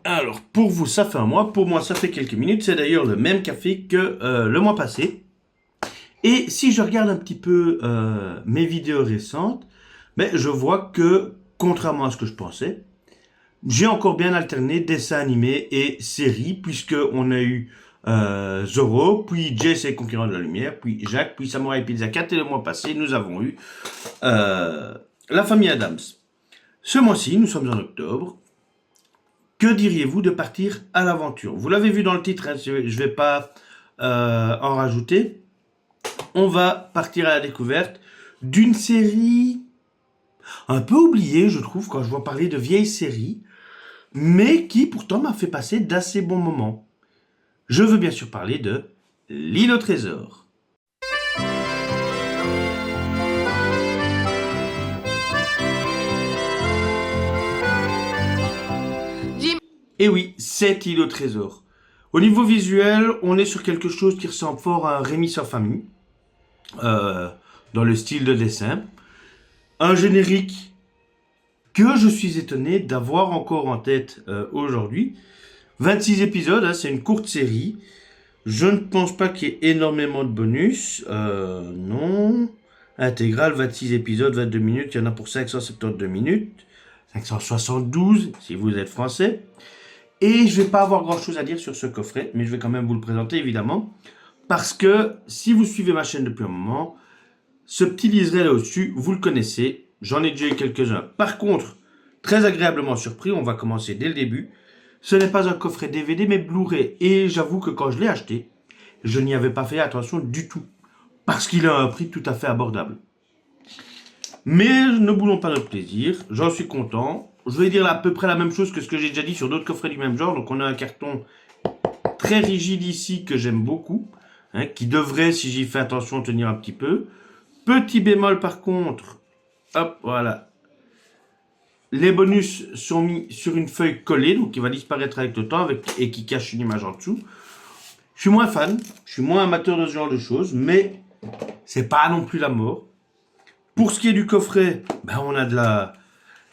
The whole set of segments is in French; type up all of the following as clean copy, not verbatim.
Alors, pour vous, ça fait un mois. Pour moi, ça fait quelques minutes. C'est d'ailleurs le même café que le mois passé. Et si je regarde un petit peu mes vidéos récentes, ben, je vois que, contrairement à ce que je pensais, j'ai encore bien alterné dessins animés et séries, puisqu'on a eu Zorro, puis Jess et les Conquérants de la Lumière, puis Jacques, puis Samurai Pizza 4, et le mois passé, nous avons eu La Famille Adams. Ce mois-ci, nous sommes en octobre. Que diriez-vous de partir à l'aventure? Vous l'avez vu dans le titre, hein, je ne vais pas en rajouter. On va partir à la découverte d'une série un peu oubliée, je trouve, quand je vois parler de vieilles séries, mais qui pourtant m'a fait passer d'assez bons moments. Je veux bien sûr parler de L'île au trésor. Et oui, c'est Île au trésor. Au niveau visuel, on est sur quelque chose qui ressemble fort à un Rémi sans famille, euh, dans le style de dessin. Un générique que je suis étonné d'avoir encore en tête aujourd'hui. 26 épisodes, hein, c'est une courte série. Je ne pense pas qu'il y ait énormément de bonus. Non. Intégrale, 26 épisodes, 22 minutes. Il y en a pour 572 minutes. 572 si vous êtes français. Et je vais pas avoir grand chose à dire sur ce coffret, mais je vais quand même vous le présenter évidemment. Parce que si vous suivez ma chaîne depuis un moment, ce petit liseré là au-dessus, vous le connaissez. J'en ai déjà eu quelques-uns. Par contre, très agréablement surpris, on va commencer dès le début. Ce n'est pas un coffret DVD, mais Blu-ray. Et j'avoue que quand je l'ai acheté, je n'y avais pas fait attention du tout. Parce qu'il a un prix tout à fait abordable. Mais ne boulons pas notre plaisir. J'en suis content. Je vais dire à peu près la même chose que ce que j'ai déjà dit sur d'autres coffrets du même genre. Donc on a un carton très rigide ici que j'aime beaucoup. Hein, qui devrait, si j'y fais attention, tenir un petit peu. Petit bémol par contre. Hop, voilà. Les bonus sont mis sur une feuille collée, donc qui va disparaître avec le temps et qui cache une image en dessous. Je suis moins fan, je suis moins amateur de ce genre de choses, mais c'est pas non plus la mort. Pour ce qui est du coffret, ben on a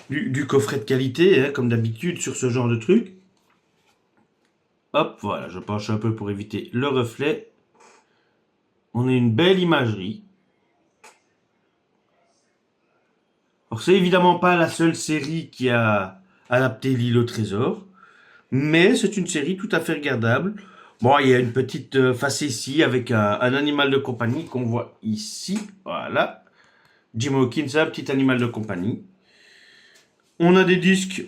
du coffret de qualité, hein, comme d'habitude sur ce genre de truc. Hop, voilà, je penche un peu pour éviter le reflet. On a une belle imagerie. Alors c'est évidemment pas la seule série qui a adapté L'île au trésor, mais c'est une série tout à fait regardable. Bon, il y a une petite facétie avec un animal de compagnie qu'on voit ici. Voilà. Jim Hawkins, un petit animal de compagnie. On a des disques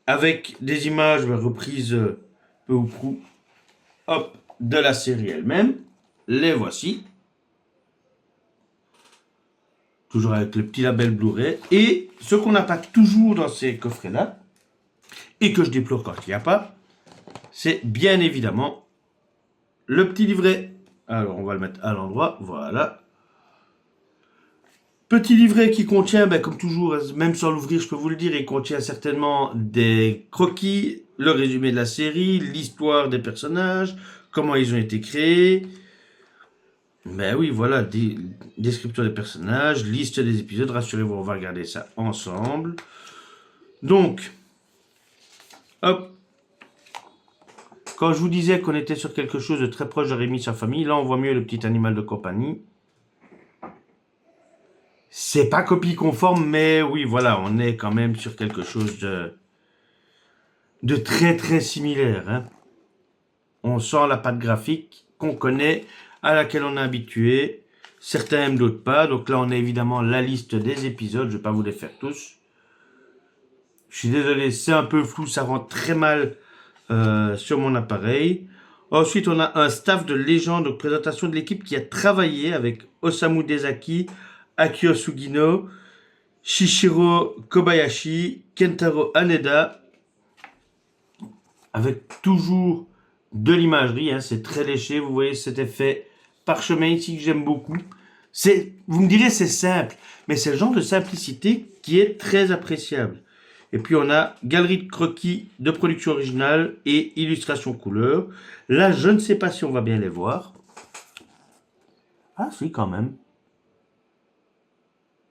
avec des images reprises peu ou prou, hop, de la série elle-même. Les voici. Toujours avec le petit label Blu-ray. Et ce qu'on n'a pas toujours dans ces coffrets-là, et que je déplore quand il n'y a pas, c'est bien évidemment le petit livret. Alors, on va le mettre à l'endroit. Voilà. Petit livret qui contient, ben, comme toujours, même sans l'ouvrir, je peux vous le dire, il contient certainement des croquis, le résumé de la série, l'histoire des personnages, comment ils ont été créés. Ben oui, voilà, description des personnages, liste des épisodes, rassurez-vous, on va regarder ça ensemble. Donc, hop, quand je vous disais qu'on était sur quelque chose de très proche de Rémi sa famille, là on voit mieux le petit animal de compagnie. C'est pas copie conforme, mais oui, voilà, on est quand même sur quelque chose de très très similaire. Hein. On sent la patte graphique qu'on connaît, à laquelle on est habitué. Certains aiment, d'autres pas. Donc là, on a évidemment la liste des épisodes. Je ne vais pas vous les faire tous. Je suis désolé, c'est un peu flou, ça rend très mal sur mon appareil. Ensuite, on a un staff de légende, donc présentation de l'équipe qui a travaillé avec Osamu Dezaki, Akio Sugino, Shishiro Kobayashi, Kentaro Haneda, avec toujours de l'imagerie, hein, c'est très léché, vous voyez cet effet parchemin ici que j'aime beaucoup. Vous me direz c'est simple, mais c'est le genre de simplicité qui est très appréciable. Et puis on a galerie de croquis de production originale et illustration couleur. Là, je ne sais pas si on va bien les voir. Ah si, quand même.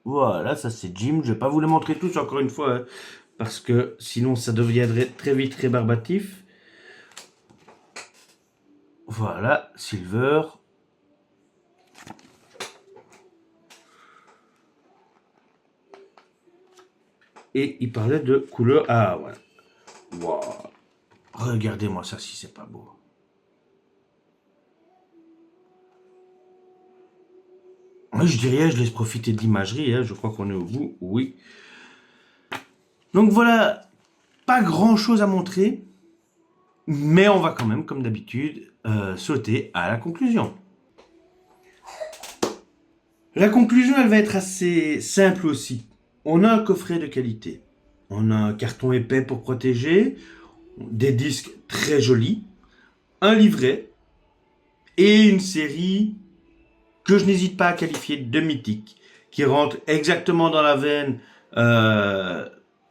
Voilà, ça c'est Jim. Je vais pas vous les montrer tous encore une fois. Hein. parce que sinon ça deviendrait très vite rébarbatif. Voilà, Silver. Et il parlait de couleur. Ah ouais. Wow. Regardez-moi ça si c'est pas beau. Moi je dirais, je laisse profiter de l'imagerie, hein. Je crois qu'on est au bout, oui. Donc voilà, pas grand chose à montrer, mais on va quand même, comme d'habitude, sauter à la conclusion. La conclusion, elle va être assez simple aussi. On a un coffret de qualité. On a un carton épais pour protéger, des disques très jolis, un livret et une série que je n'hésite pas à qualifier de mythique, qui rentre exactement dans la veine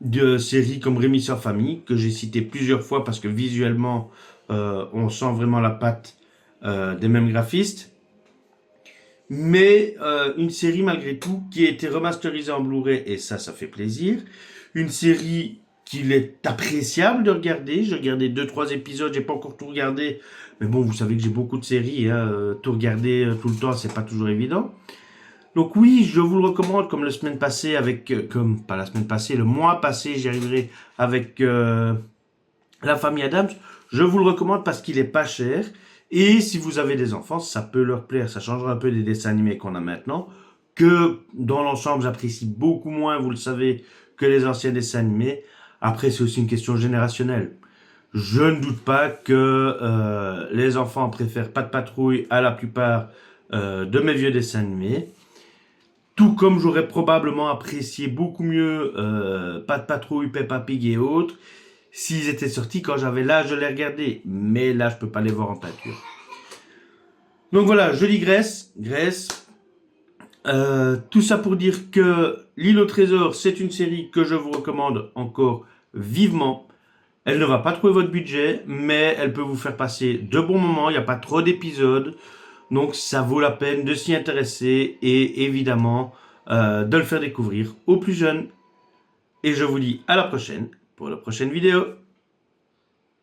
de séries comme Rémi sans famille, que j'ai cité plusieurs fois parce que visuellement, on sent vraiment la patte des mêmes graphistes. Mais une série malgré tout qui a été remasterisée en Blu-ray, et ça fait plaisir. Une série qu'il est appréciable de regarder. J'ai regardé 2-3 épisodes, j'ai pas encore tout regardé. Mais bon, vous savez que j'ai beaucoup de séries, hein. Tout regarder tout le temps, c'est pas toujours évident. Donc oui, je vous le recommande, comme la semaine passée avec, pas la semaine passée, le mois passé, j'y arriverai avec La Famille Adams. Je vous le recommande parce qu'il est pas cher. Et si vous avez des enfants, ça peut leur plaire. Ça changera un peu des dessins animés qu'on a maintenant. Que dans l'ensemble, j'apprécie beaucoup moins, vous le savez, que les anciens dessins animés. Après, c'est aussi une question générationnelle. Je ne doute pas que les enfants préfèrent Pat' Patrouille à la plupart de mes vieux dessins animés. Tout comme j'aurais probablement apprécié beaucoup mieux Pat' Patrouille, Peppa Pig et autres s'ils étaient sortis quand j'avais l'âge de les regarder. Mais là, je peux pas les voir en peinture. Donc voilà, je digresse. Tout ça pour dire que L'Île au Trésor, c'est une série que je vous recommande encore vivement. Elle ne va pas trouver votre budget, mais elle peut vous faire passer de bons moments. Il n'y a pas trop d'épisodes. Donc ça vaut la peine de s'y intéresser et évidemment de le faire découvrir aux plus jeunes. Et je vous dis à la prochaine pour la prochaine vidéo.